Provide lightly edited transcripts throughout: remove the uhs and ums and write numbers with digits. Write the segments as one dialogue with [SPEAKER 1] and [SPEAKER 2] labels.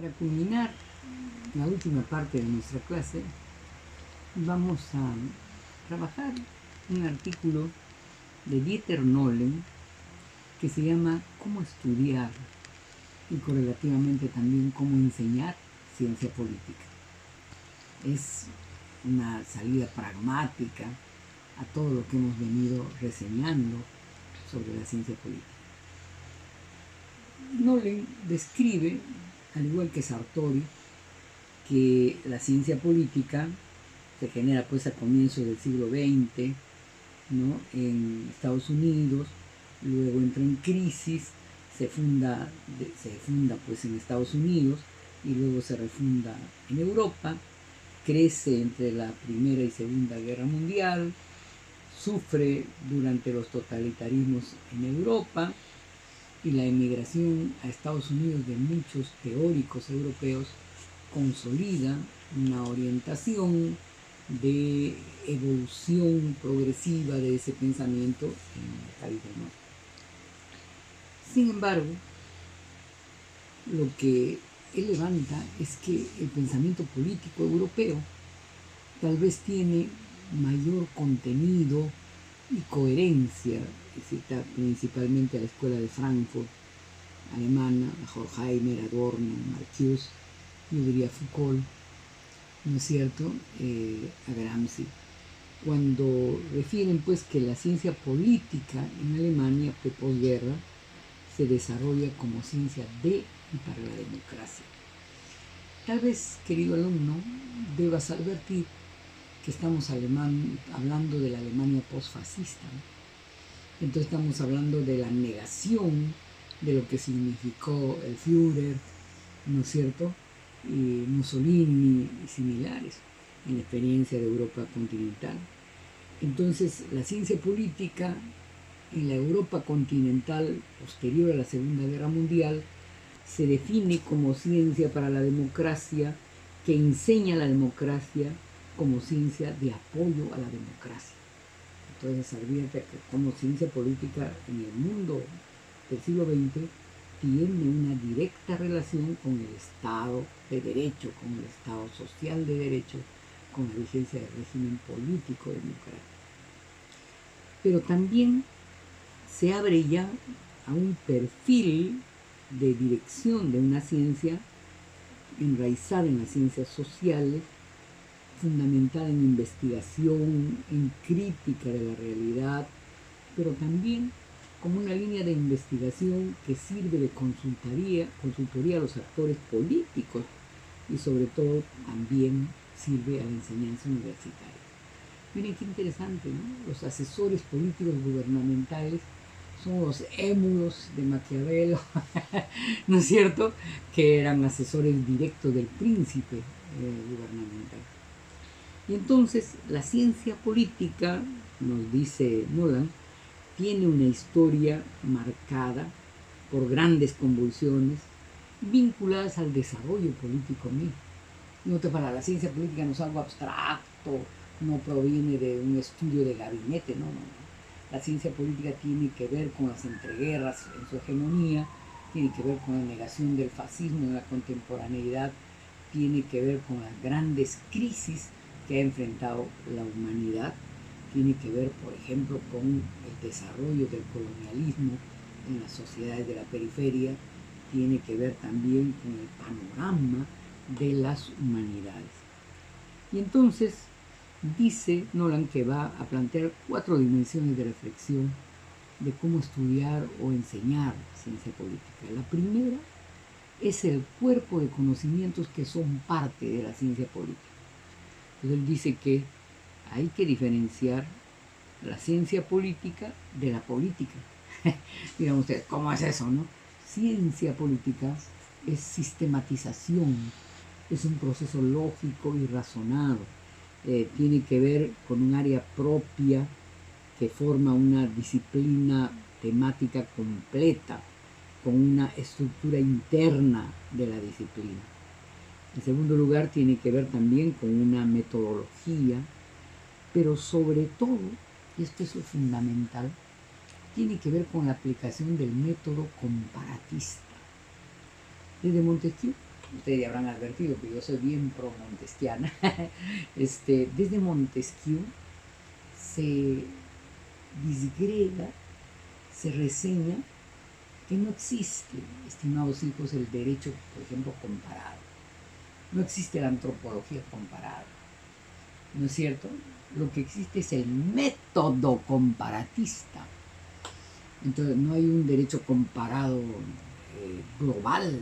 [SPEAKER 1] Para culminar la última parte de nuestra clase, vamos a trabajar un artículo de Dieter Nolen que se llama Cómo estudiar y correlativamente también cómo enseñar ciencia política. Es una salida pragmática a todo lo que hemos venido reseñando sobre la ciencia política. Nolen describe, al igual que Sartori, que la ciencia política se genera pues a comienzos del siglo XX, ¿no?, en Estados Unidos, luego entra en crisis, se funda pues en Estados Unidos y luego se refunda en Europa, crece entre la Primera y Segunda Guerra Mundial, sufre durante los totalitarismos en Europa y la emigración a Estados Unidos de muchos teóricos europeos consolida una orientación de evolución progresiva de ese pensamiento en el país del norte. Sin embargo, lo que él levanta es que el pensamiento político europeo tal vez tiene mayor contenido y coherencia, cita principalmente a la escuela de Frankfurt alemana, a Horkheimer, Adorno, Marcuse, yo diría Foucault, ¿no es cierto?, a Gramsci, cuando refieren pues que la ciencia política en Alemania posguerra se desarrolla como ciencia de y para la democracia. Tal vez, querido alumno, debas advertir que estamos hablando de la Alemania postfascista, ¿no? Entonces estamos hablando de la negación de lo que significó el Führer, ¿no es cierto?, y Mussolini y similares en la experiencia de Europa continental. Entonces, la ciencia política en la Europa continental posterior a la Segunda Guerra Mundial se define como ciencia para la democracia, que enseña la democracia como ciencia de apoyo a la democracia. Entonces, advierte que como ciencia política en el mundo del siglo XX tiene una directa relación con el Estado de Derecho, con el Estado social de Derecho, con la vigencia del régimen político democrático. Pero también se abre ya a un perfil de dirección de una ciencia enraizada en las ciencias sociales, fundamentada en investigación, en crítica de la realidad, pero también como una línea de investigación que sirve de consultoría a los actores políticos y sobre todo también sirve a la enseñanza universitaria. Miren qué interesante, ¿no? Los asesores políticos gubernamentales son los émulos de Maquiavelo, ¿no es cierto?, que eran asesores directos del príncipe gubernamental. Y entonces la ciencia política, nos dice Nolen, tiene una historia marcada por grandes convulsiones vinculadas al desarrollo político mismo. No te para la ciencia política no es algo abstracto, no proviene de un estudio de gabinete, no. La ciencia política tiene que ver con las entreguerras en su hegemonía, tiene que ver con la negación del fascismo en la contemporaneidad, tiene que ver con las grandes crisis que ha enfrentado la humanidad, tiene que ver, por ejemplo, con el desarrollo del colonialismo en las sociedades de la periferia, tiene que ver también con el panorama de las humanidades. Y entonces dice Nolen que va a plantear 4 dimensiones de reflexión de cómo estudiar o enseñar ciencia política. La primera es el cuerpo de conocimientos que son parte de la ciencia política. Entonces él dice que hay que diferenciar la ciencia política de la política. Dirán ustedes, ¿cómo es eso, no? Ciencia política es sistematización, es un proceso lógico y razonado. Tiene que ver con un área propia que forma una disciplina temática completa, con una estructura interna de la disciplina. En segundo lugar, tiene que ver también con una metodología, pero sobre todo, y esto es lo fundamental, tiene que ver con la aplicación del método comparatista. Desde Montesquieu ustedes ya habrán advertido que yo soy bien pro-montesquiana, desde Montesquieu se disgrega, se reseña que no existe, estimados hijos, el derecho, por ejemplo, comparado. No existe la antropología comparada, ¿no es cierto? Lo que existe es el método comparatista. Entonces no hay un derecho comparado global,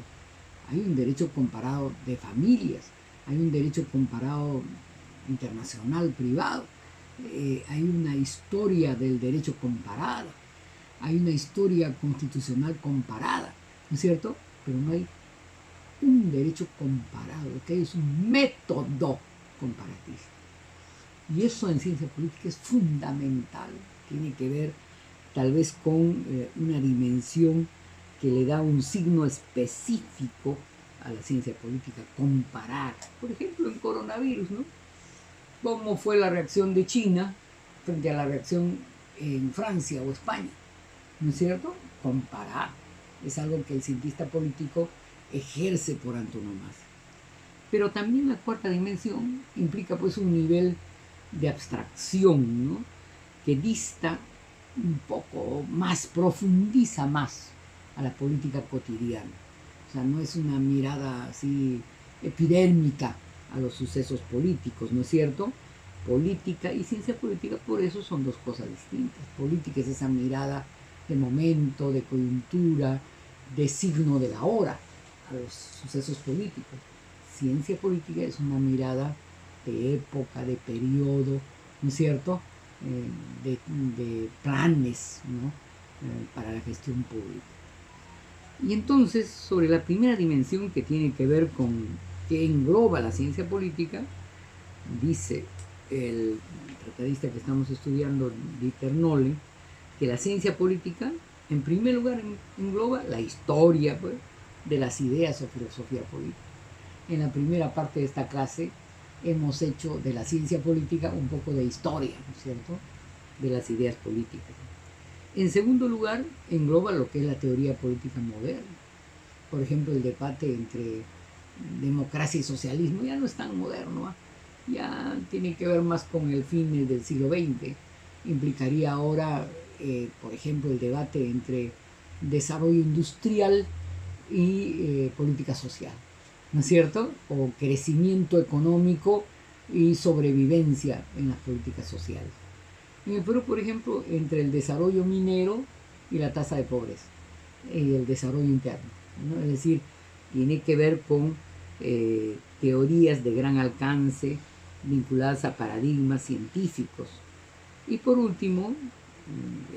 [SPEAKER 1] hay un derecho comparado de familias, hay un derecho comparado internacional, privado, hay una historia del derecho comparada, hay una historia constitucional comparada, ¿no es cierto? Pero no hay un derecho comparado, lo que hay es un método comparatista. Y eso en ciencia política es fundamental, tiene que ver tal vez con una dimensión que le da un signo específico a la ciencia política, comparar. Por ejemplo, en coronavirus, ¿no? ¿Cómo fue la reacción de China frente a la reacción en Francia o España? ¿No es cierto? Comparar. Es algo que el cientista político ejerce por antonomasia. Pero también la cuarta dimensión implica pues un nivel de abstracción, ¿no? Que dista un poco más, profundiza más a la política cotidiana. O sea, no es una mirada así epidérmica a los sucesos políticos, ¿no es cierto? Política y ciencia política por eso son dos cosas distintas. Política es esa mirada de momento, de coyuntura, de signo de la hora a los sucesos políticos. Ciencia política es una mirada de época, de periodo, ¿no es cierto? De planes, ¿no? Para la gestión pública. Y entonces, sobre la primera dimensión que tiene que ver con qué engloba la ciencia política, dice el tratadista que estamos estudiando, Dieter Nolle, que la ciencia política, en primer lugar, engloba la historia, pues, de las ideas o filosofía política. En la primera parte de esta clase hemos hecho de la ciencia política un poco de historia, ¿no es cierto?, de las ideas políticas. En segundo lugar, engloba lo que es la teoría política moderna. Por ejemplo, el debate entre democracia y socialismo ya no es tan moderno, ¿eh? Ya tiene que ver más con el fin del siglo XX. Implicaría ahora, por ejemplo, el debate entre desarrollo industrial y política social, ¿no es cierto? O crecimiento económico y sobrevivencia en las políticas sociales. En el Perú, por ejemplo, entre el desarrollo minero y la tasa de pobreza, y el desarrollo interno, ¿no? Es decir, tiene que ver con teorías de gran alcance vinculadas a paradigmas científicos. Y por último,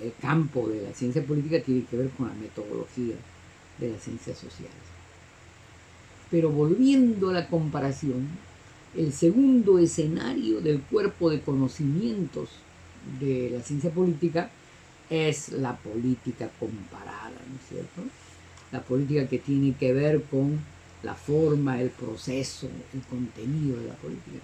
[SPEAKER 1] el campo de la ciencia política tiene que ver con la metodología de las ciencias sociales. Pero volviendo a la comparación, el segundo escenario del cuerpo de conocimientos de la ciencia política es la política comparada, ¿no es cierto? La política que tiene que ver con la forma, el proceso, el contenido de la política.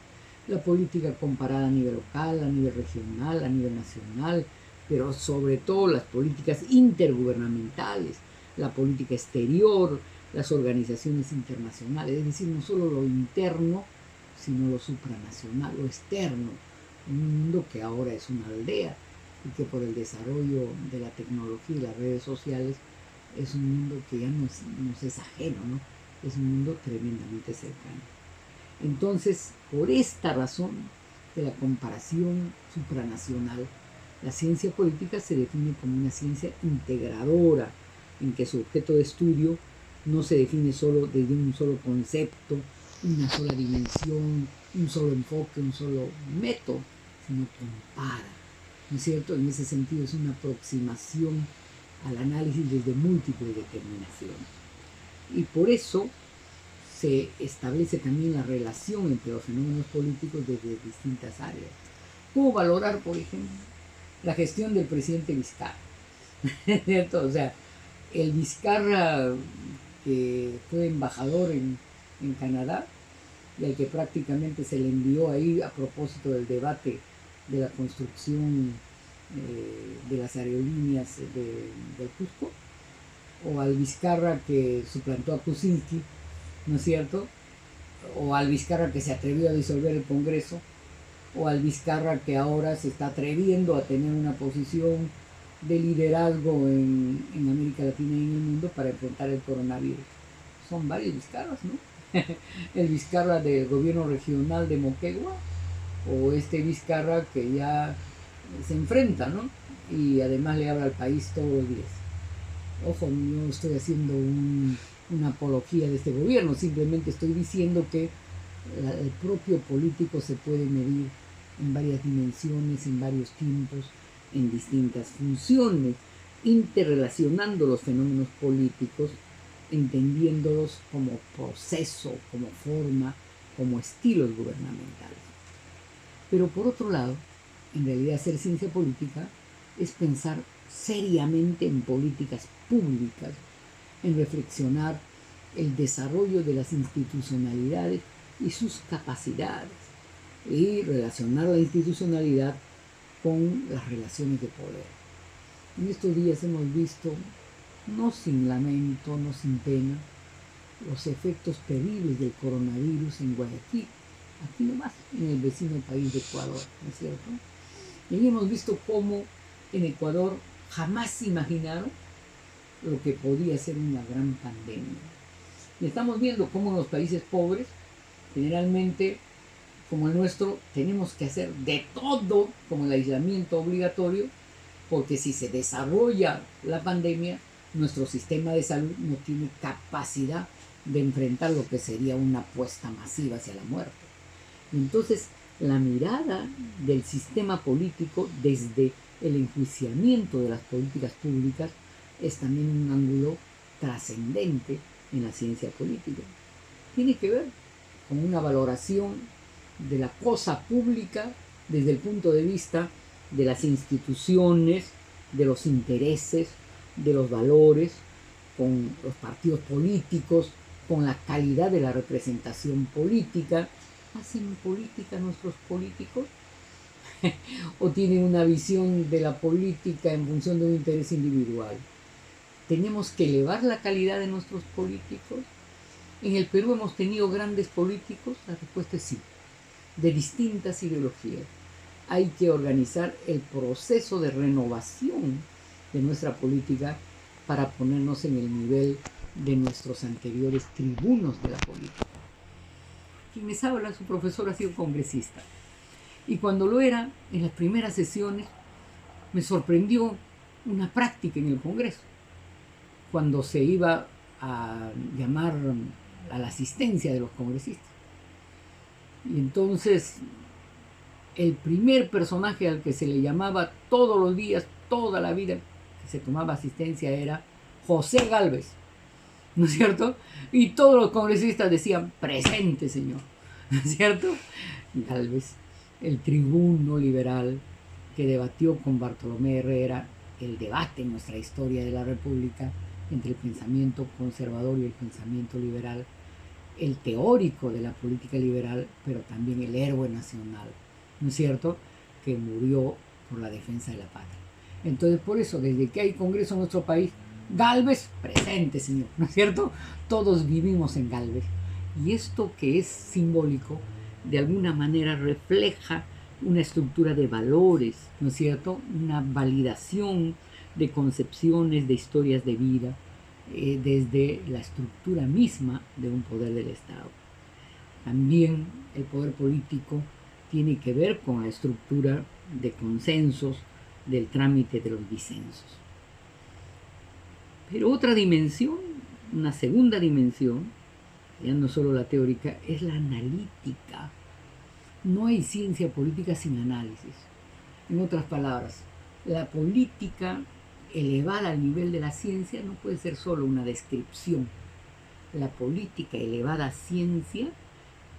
[SPEAKER 1] La política comparada a nivel local, a nivel regional, a nivel nacional, pero sobre todo las políticas intergubernamentales, la política exterior, las organizaciones internacionales, es decir, no solo lo interno, sino lo supranacional, lo externo, un mundo que ahora es una aldea y que por el desarrollo de la tecnología y las redes sociales es un mundo que ya nos es ajeno, ¿no? Es un mundo tremendamente cercano. Entonces, por esta razón de la comparación supranacional, la ciencia política se define como una ciencia integradora, en que su objeto de estudio no se define solo desde un solo concepto, una sola dimensión, un solo enfoque, un solo método, sino compara, ¿no es cierto? En ese sentido es una aproximación al análisis desde múltiples determinaciones. Y por eso se establece también la relación entre los fenómenos políticos desde distintas áreas. ¿Cómo valorar, por ejemplo, la gestión del presidente Vizcarra? ¿Cierto? O sea, el Vizcarra que fue embajador en Canadá y al que prácticamente se le envió ahí a propósito del debate de la construcción de las aerolíneas del Cusco, o al Vizcarra que suplantó a Kuczynski ¿no es cierto? O al Vizcarra que se atrevió a disolver el Congreso, o al Vizcarra que ahora se está atreviendo a tener una posición de liderazgo en América Latina y en el mundo para enfrentar el coronavirus. Son varios Vizcarras, ¿no? El Vizcarra del gobierno regional de Moquegua, o este Vizcarra que ya se enfrenta, ¿no? Y además le habla al país todos los días. Ojo, no estoy haciendo una apología de este gobierno, simplemente estoy diciendo que el propio político se puede medir en varias dimensiones, en varios tiempos, en distintas funciones, interrelacionando los fenómenos políticos, entendiéndolos como proceso, como forma, como estilos gubernamentales. Pero por otro lado, en realidad hacer ciencia política es pensar seriamente en políticas públicas, en reflexionar el desarrollo de las institucionalidades y sus capacidades, y relacionar la institucionalidad con las relaciones de poder. En estos días hemos visto, no sin lamento, no sin pena, los efectos terribles del coronavirus en Guayaquil, aquí nomás, en el vecino país de Ecuador, ¿no es cierto? Y hemos visto cómo en Ecuador jamás imaginaron lo que podía ser una gran pandemia. Y estamos viendo cómo en los países pobres, generalmente como el nuestro, tenemos que hacer de todo como el aislamiento obligatorio, porque si se desarrolla la pandemia, nuestro sistema de salud no tiene capacidad de enfrentar lo que sería una apuesta masiva hacia la muerte. Entonces, la mirada del sistema político desde el enjuiciamiento de las políticas públicas es también un ángulo trascendente en la ciencia política. Tiene que ver con una valoración de la cosa pública desde el punto de vista de las instituciones, de los intereses, de los valores, con los partidos políticos, con la calidad de la representación política. ¿Hacen política nuestros políticos? ¿O tienen una visión de la política en función de un interés individual? ¿Tenemos que elevar la calidad de nuestros políticos? ¿En el Perú hemos tenido grandes políticos? La respuesta es sí, de distintas ideologías. Hay que organizar el proceso de renovación de nuestra política para ponernos en el nivel de nuestros anteriores tribunos de la política. Quien les habla, su profesor, ha sido congresista. Y cuando lo era, en las primeras sesiones, me sorprendió una práctica en el Congreso. Cuando se iba a llamar a la asistencia de los congresistas. Y entonces, el primer personaje al que se le llamaba todos los días, toda la vida que se tomaba asistencia era José Gálvez, ¿no es cierto? Y todos los congresistas decían, presente, señor, ¿no es cierto? Gálvez, el tribuno liberal que debatió con Bartolomé Herrera el debate en nuestra historia de la República entre el pensamiento conservador y el pensamiento liberal, el teórico de la política liberal, pero también el héroe nacional, ¿no es cierto?, que murió por la defensa de la patria. Entonces, por eso, desde que hay Congreso en nuestro país, Gálvez, presente, señor, ¿no es cierto? Todos vivimos en Gálvez. Y esto que es simbólico, de alguna manera refleja una estructura de valores, ¿no es cierto?, una validación de concepciones, de historias de vida, desde la estructura misma de un poder del Estado. También el poder político tiene que ver con la estructura de consensos, del trámite de los disensos. Pero otra dimensión, una segunda dimensión, ya no solo la teórica, es la analítica. No hay ciencia política sin análisis. En otras palabras, la política elevada al nivel de la ciencia no puede ser solo una descripción. La política elevada a ciencia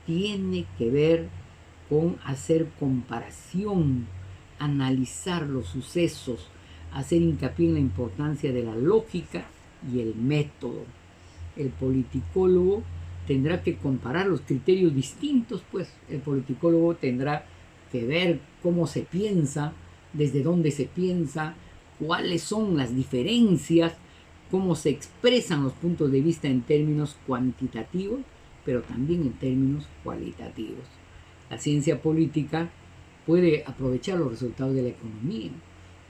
[SPEAKER 1] tiene que ver con hacer comparación, analizar los sucesos, hacer hincapié en la importancia de la lógica y el método. El politicólogo tendrá que comparar los criterios distintos, pues el politicólogo tendrá que ver cómo se piensa, desde dónde se piensa, cuáles son las diferencias, cómo se expresan los puntos de vista en términos cuantitativos pero también en términos cualitativos. La ciencia política puede aprovechar los resultados de la economía,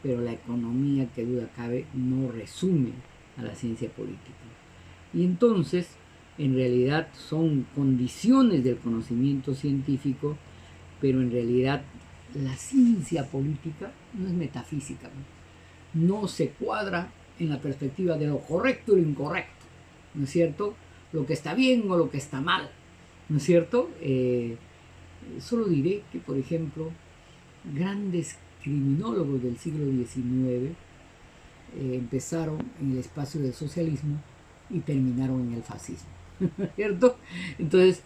[SPEAKER 1] pero la economía, que duda cabe, no resume a la ciencia política. Y entonces, en realidad son condiciones del conocimiento científico, pero en realidad la ciencia política no es metafísica, no se cuadra en la perspectiva de lo correcto y lo incorrecto, ¿no es cierto? Lo que está bien o lo que está mal, ¿no es cierto? Solo diré que, por ejemplo, grandes criminólogos del siglo XIX empezaron en el espacio del socialismo y terminaron en el fascismo, ¿cierto? Entonces,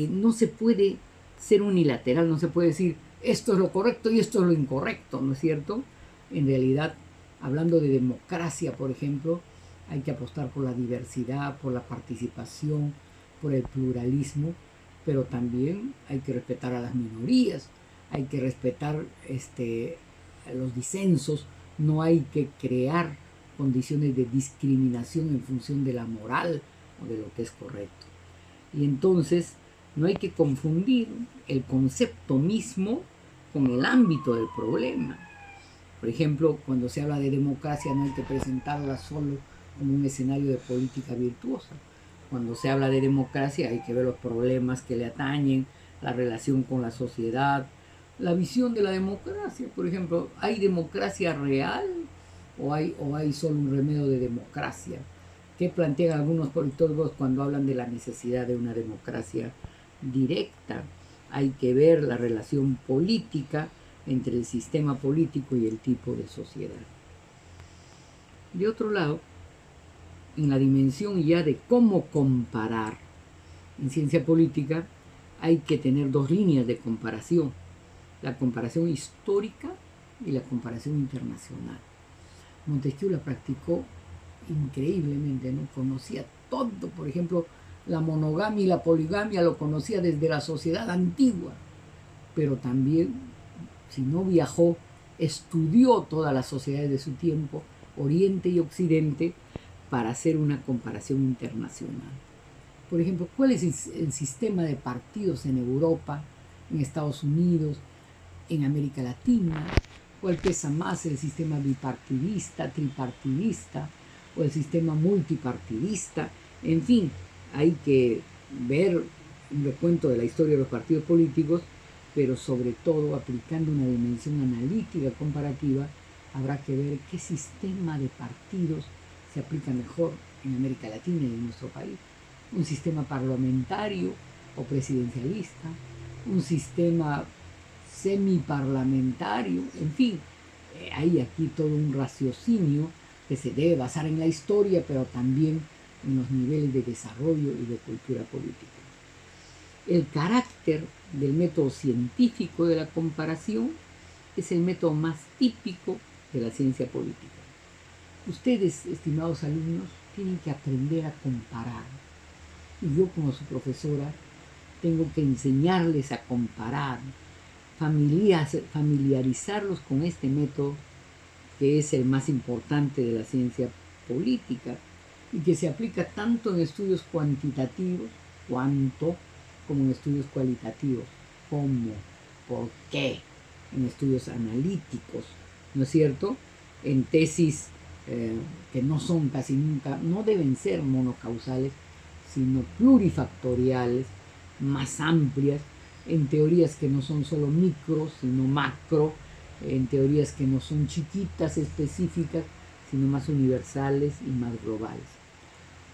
[SPEAKER 1] no se puede ser unilateral, no se puede decir esto es lo correcto y esto es lo incorrecto, ¿no es cierto? En realidad, hablando de democracia, por ejemplo, hay que apostar por la diversidad, por la participación, por el pluralismo, pero también hay que respetar a las minorías, hay que respetar los disensos, no hay que crear condiciones de discriminación en función de la moral o de lo que es correcto. Y entonces no hay que confundir el concepto mismo con el ámbito del problema. Por ejemplo, cuando se habla de democracia no hay que presentarla solo como un escenario de política virtuosa. Cuando se habla de democracia hay que ver los problemas que le atañen, la relación con la sociedad, la visión de la democracia. Por ejemplo, ¿hay democracia real o hay solo un remedio de democracia? ¿Qué plantean algunos politólogos cuando hablan de la necesidad de una democracia directa? Hay que ver la relación política entre el sistema político y el tipo de sociedad. De otro lado, en la dimensión ya de cómo comparar, en ciencia política hay que tener dos líneas de comparación: la comparación histórica y la comparación internacional. Montesquieu la practicó increíblemente, ¿no? Conocía todo, por ejemplo, la monogamia y la poligamia lo conocía desde la sociedad antigua, pero también, si no viajó, estudió todas las sociedades de su tiempo, Oriente y Occidente, para hacer una comparación internacional. Por ejemplo, ¿cuál es el sistema de partidos en Europa, en Estados Unidos, en América Latina? ¿Cuál pesa más, el sistema bipartidista, tripartidista o el sistema multipartidista? En fin, hay que ver un recuento de la historia de los partidos políticos, pero sobre todo aplicando una dimensión analítica comparativa, habrá que ver qué sistema de partidos se aplica mejor en América Latina y en nuestro país. Un sistema parlamentario o presidencialista, un sistema semiparlamentario, en fin, hay aquí todo un raciocinio que se debe basar en la historia, pero también en los niveles de desarrollo y de cultura política. El carácter del método científico de la comparación es el método más típico de la ciencia política. Ustedes, estimados alumnos, tienen que aprender a comparar. Y yo, como su profesora, tengo que enseñarles a comparar, familiarizarlos con este método, que es el más importante de la ciencia política y que se aplica tanto en estudios cuantitativos como en estudios cualitativos. ¿Cómo? ¿Por qué? En estudios analíticos, ¿no es cierto? En tesis que no son casi nunca, no deben ser monocausales, sino plurifactoriales, más amplias, en teorías que no son solo micro, sino macro, en teorías que no son chiquitas, específicas, sino más universales y más globales.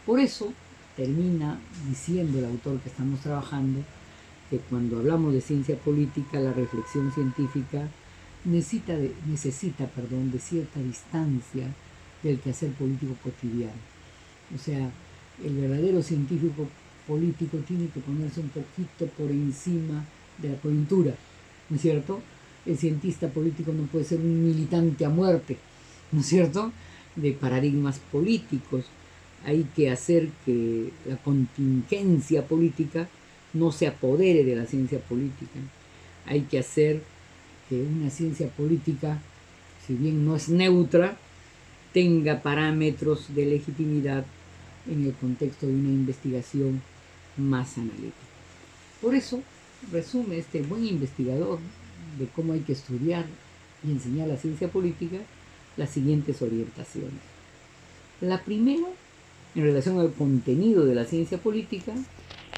[SPEAKER 1] Por eso termina diciendo el autor que estamos trabajando que cuando hablamos de ciencia política, la reflexión científica necesita de cierta distancia del quehacer político cotidiano. O sea, el verdadero científico político tiene que ponerse un poquito por encima de la coyuntura, ¿no es cierto? El cientista político no puede ser un militante a muerte, ¿no es cierto?, de paradigmas políticos. Hay que hacer que la contingencia política no se apodere de la ciencia política. Hay que hacer que una ciencia política, si bien no es neutra, tenga parámetros de legitimidad en el contexto de una investigación más analítica. Por eso resume este buen investigador de cómo hay que estudiar y enseñar la ciencia política las siguientes orientaciones. La primera, en relación al contenido de la ciencia política,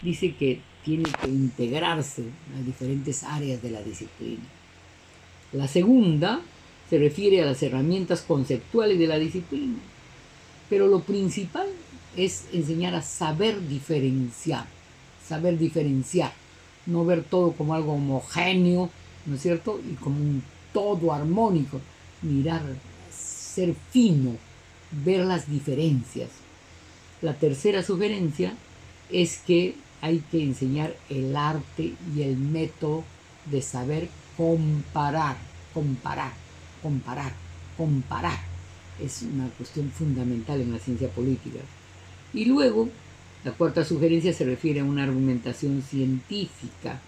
[SPEAKER 1] dice que tiene que integrarse a diferentes áreas de la disciplina. La segunda se refiere a las herramientas conceptuales de la disciplina, pero lo principal es enseñar a saber diferenciar, no ver todo como algo homogéneo, ¿no es cierto? Y como un todo armónico, mirar, ser fino, ver las diferencias. La tercera sugerencia es que hay que enseñar el arte y el método de saber comparar. Es una cuestión fundamental en la ciencia política. Y luego, la cuarta sugerencia se refiere a una argumentación científica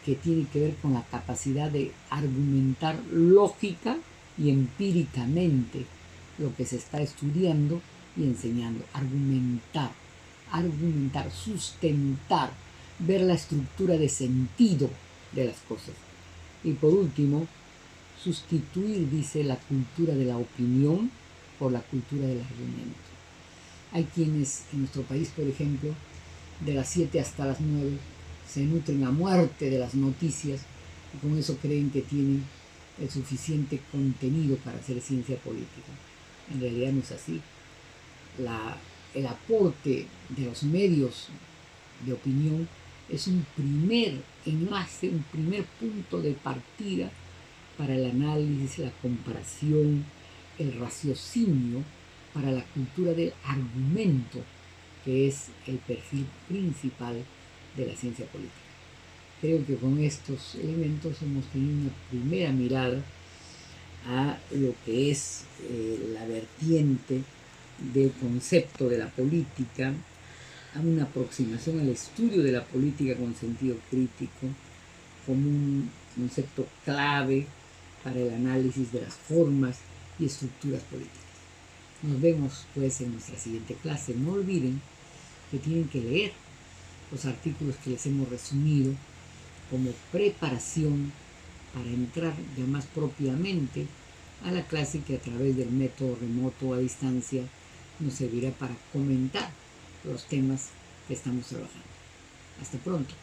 [SPEAKER 1] que tiene que ver con la capacidad de argumentar lógica y empíricamente lo que se está estudiando y enseñando. Argumentar, sustentar, ver la estructura de sentido de las cosas. Y por último, sustituir, dice, la cultura de la opinión por la cultura del argumento. Hay quienes en nuestro país, por ejemplo, de las 7 hasta las 9, se nutren a muerte de las noticias y con eso creen que tienen el suficiente contenido para hacer ciencia política. En realidad no es así. El aporte de los medios de opinión es un primer enlace, un primer punto de partida para el análisis, la comparación, el raciocinio, para la cultura del argumento, que es el perfil principal de la ciencia política. Creo que con estos elementos hemos tenido una primera mirada a lo que es la vertiente del concepto de la política, a una aproximación al estudio de la política con sentido crítico, como un concepto clave para el análisis de las formas y estructuras políticas. Nos vemos pues en nuestra siguiente clase. No olviden que tienen que leer los artículos que les hemos resumido como preparación para entrar ya más propiamente a la clase que a través del método remoto o a distancia nos servirá para comentar los temas que estamos trabajando. Hasta pronto.